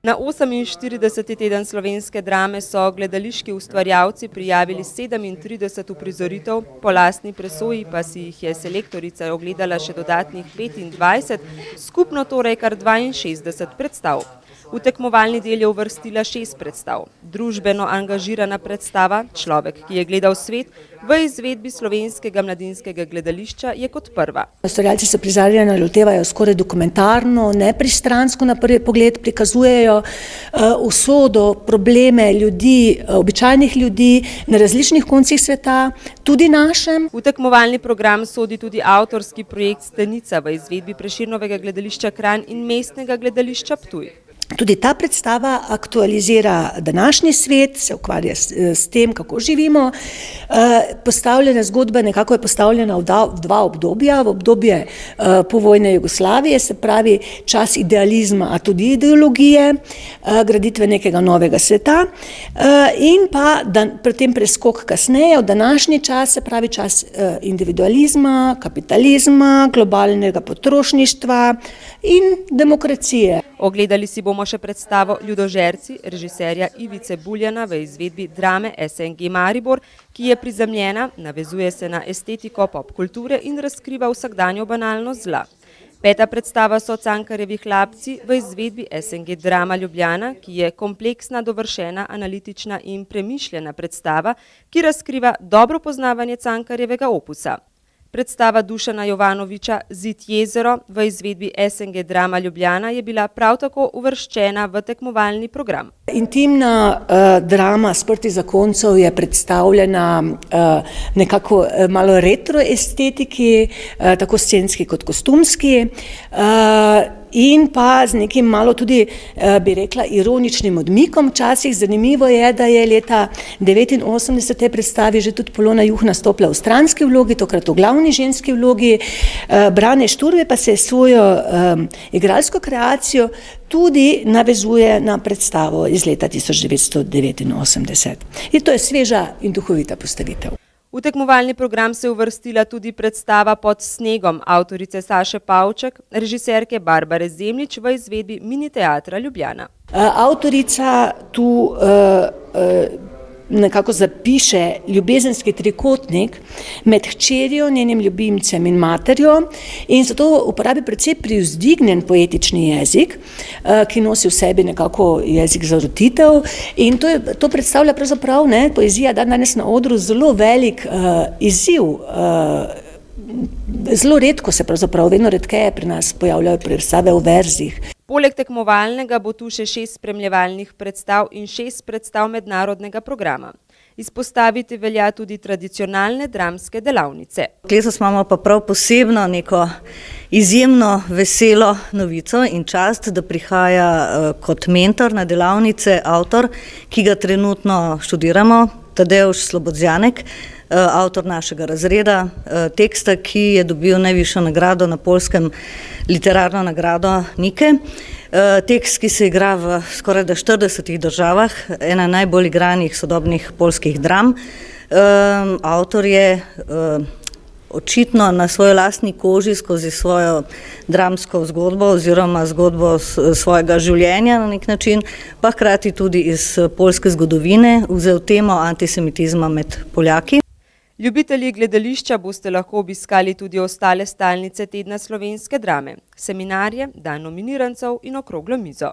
Na 48. teden slovenske drame so gledališki ustvarjalci prijavili 37 uprizoritev, po lastni presoji pa si jih je selektorica ogledala še dodatnih 25, skupno torej kar 62 predstav. V tekmovalni del je uvrstila 6 predstav. Družbeno angažirana predstava Človek, ki je gledal svet, v izvedbi Slovenskega mladinskega gledališča je kot prva. Ustvarjalci se prizadevanja lotevajo skoraj dokumentarno, nepristransko na prvi pogled, prikazujejo usodo, probleme ljudi, običajnih ljudi na različnih koncih sveta, tudi našem. V tekmovalni program sodi tudi avtorski projekt Stenica v izvedbi Prešernovega gledališča Kranj in Mestnega gledališča Ptuj. Tudi ta predstava aktualizira današnji svet, se ukvarja s tem, kako živimo. Postavljena zgodba nekako je postavljena v dva obdobja, v obdobje povojne Jugoslavije, se pravi čas idealizma, a tudi ideologije, graditve nekega novega sveta in pa predtem preskok kasneje v današnji čas, se pravi čas individualizma, kapitalizma, globalnega potrošništva in demokracije. Ogledali si bomo še predstavo Ljudožerci režiserja Ivice Buljana v izvedbi drame SNG Maribor, ki je prizemljena, navezuje se na estetiko pop kulture in razkriva vsakdanjo banalnost zla. Peta predstava so Cankarjevi Hlapci v izvedbi SNG Drama Ljubljana, ki je kompleksna, dovršena, analitična in premišljena predstava, ki razkriva dobro poznavanje Cankarjevega opusa. Predstava Dušana Jovanoviča Zid jezero v izvedbi SNG Drama Ljubljana je bila prav tako uvrščena v tekmovalni program. Intimna drama Sprti zakoncev je predstavljena nekako malo retro estetiki, tako scenski kot kostumski, in pa z nekim malo tudi, bi rekla, ironičnim odmikom včasih. Zanimivo je, da je leta 1989 te predstavi že tudi Polona Juh nastopila v stranski vlogi, tokrat v glavni ženski vlogi. Brane Šturve pa se svojo igralsko kreacijo tudi navezuje na predstavo iz leta 1989. In to je sveža in duhovita postavitev. V tekmovalni program se je uvrstila tudi predstava Pod snegom avtorice Saše Pavček, režiserke Barbare Zemljič v izvedbi Mini teatra Ljubljana. Avtorica tu nekako zapiše ljubezenski trikotnik med hčerjo, njenim ljubimcem in materjo in zato uporabi precej privzdignjen poetični jezik, ki nosi v sebi nekako jezik za rotitev in to predstavlja pravzaprav poezija danes na odru zelo velik izziv. Zelo redko se pravzaprav, vedno redkeje pri nas pojavljajo predstave v verzih. Poleg tekmovalnega bo tu še 6 spremljevalnih predstav in 6 predstav mednarodnega programa. Izpostaviti velja tudi tradicionalne dramske delavnice. Letos imamo pa prav posebno neko izjemno veselo novico in čast, da prihaja kot mentor na delavnice avtor, ki ga trenutno študiramo, Tadeusz Slobodjanek, avtor našega razreda, teksta, ki je dobil najvišjo nagrado na Poljskem, literarno nagrado Nike. Tekst, ki se igra v skoraj 40 državah, ena najbolj igranih sodobnih poljskih dram. Avtor je očitno na svoji lastni koži skozi svojo dramsko zgodbo oziroma zgodbo svojega življenja na nek način, pa hkrati tudi iz poljske zgodovine vzel temo antisemitizma med Poljaki. Ljubitelji gledališča boste lahko obiskali tudi ostale stalnice tedna slovenske drame, seminarje, dan nominirancev in okroglo mizo.